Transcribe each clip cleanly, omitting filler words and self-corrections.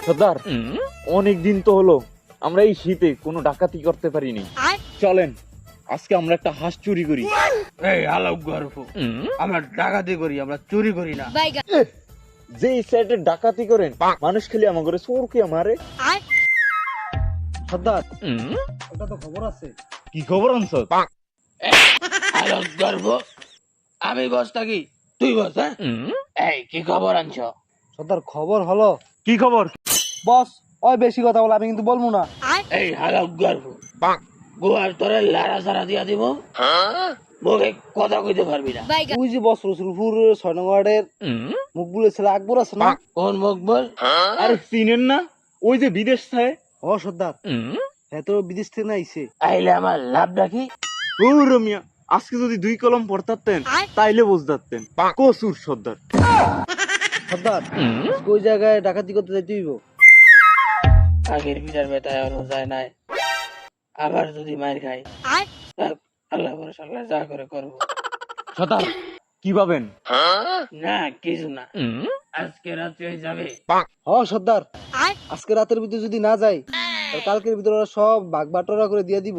সর্দার, অনেক দিন তো হলো আমরা এই শীতে কোনো ডাকাতি করতে পারিনি। চলেন আজকে আমরা একটা হাঁস চুরি করি। এই আলাপ গর্ব, আমরা ডাকাতি করি, আমরা চুরি করি না। যে সাইডে ডাকাতি করেন মানুষ খেলে আমাকে চোরকে মারে। সর্দার, এটা তো খবর আছে। কি খবর আনছ? আলাপ গর্ব, আমি বস থাকি, তুই বস। হ্যাঁ, এই কি খবর আনছ? সর্দার, খবর হলো কি খবর? বস, ওই বেশি কথা বলে আমি কিন্তু বলবো না। এই আলাপ গর্ব, গোয়ার তোরে লারা সারা দিয়া দিব, মুখে কথা কইতে পারবি না। তুই যে বস রসুলপুর 6 নং ওয়ার্ডের মুকবুলের ছেলে আকবর আছে না? কোন মুখ বল? আরে চিনেন না, ওই যে বিদেশ থাকে। ও সর্দার, হ্যাঁ তো বিদেশ থেকে আইছে। আইলে আমার লাভ রাখি। ও রমিয়া, আজকে যদি 2 কলম পড়তাতেন তাইলে বুঝতাতেন কসুর সর্দার। সর্দার, ওই জায়গায় ডাকাতি করতে যাইতে হইব। আগের বিটার বেতায় আরো যায় নাই, আবার যদি মার খাই, আল্লাহ ভরসা আল্লাহ যা করে করবো। সর্দার কি পাবেন? না কিছু না, আজকে রাত্রে হয়ে যাবে। হ সর্দার, আজকে রাতের ভিতরে যদি না যাই তাহলে কালকের ভিতরে ওরা সব ভাগ বাটোয়ারা করে দিয়ে দিব।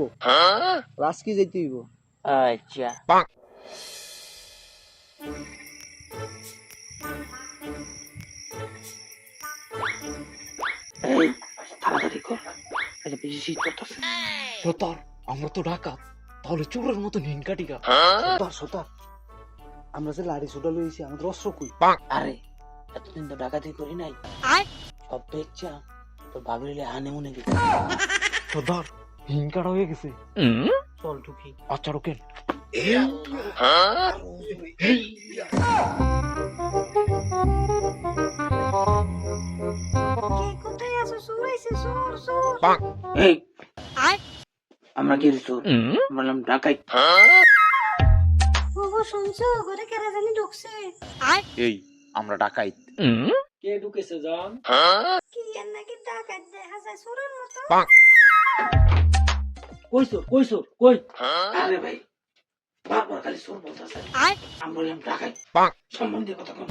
আজকে যাইতে হইব। আচ্ছা, এই তাড়াতাড়ি কর, এটা বেশি শীত করতেছে। সর্দার আমরা তো ডাকাত, তাহলে চোরের মতো নিনকাটিকা। সর্দার সর্দার, আমরা যে লাড়ি ছোটা লইছি আমাদের অস্ত্র কই? আরে এতদিন তো ডাকাতি করি নাই, সব বেচা তোর ভাবিলে হানে মনে দিতে। সর্দার হিংকাটা হয়ে গেছে। চল ঢুকি। আচ্ছা রোকেন। এই আমরা কি চোর, বললাম ডাকাই। এই আমরা ডাকাইত। কে ঢুকেছে জান? কইছো কইছো কই? আরে ভাই বারবার খালি চোর বলতেছে, আমি বললাম ডাকাই, সম্বন্ধে কথা কম।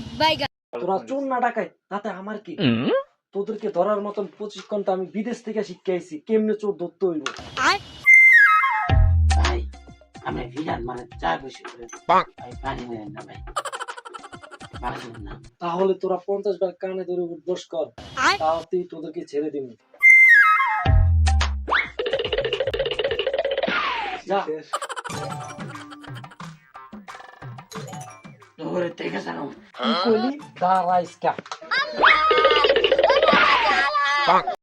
তোরা চোর না ডাকাই তাতে আমার কি? তোদেরকে ধরার মতন 25 ঘন্টা আমি বিদেশ থেকে শিখে আইছি কেমনে চোর ধরতে হইব। ভাই আমি বিরাট মানে চা বেশি করে ভাই, পানি মেরেন না ভাই, বাঁচবেন না। তাহলে তোরা 50 বার কানে ধরে উঠবস কর, তাহলেই তোদেরকে ছেড়ে দিব। যা। তোরে দেখে জানো কি কইলি? দাঁড়াইস কা।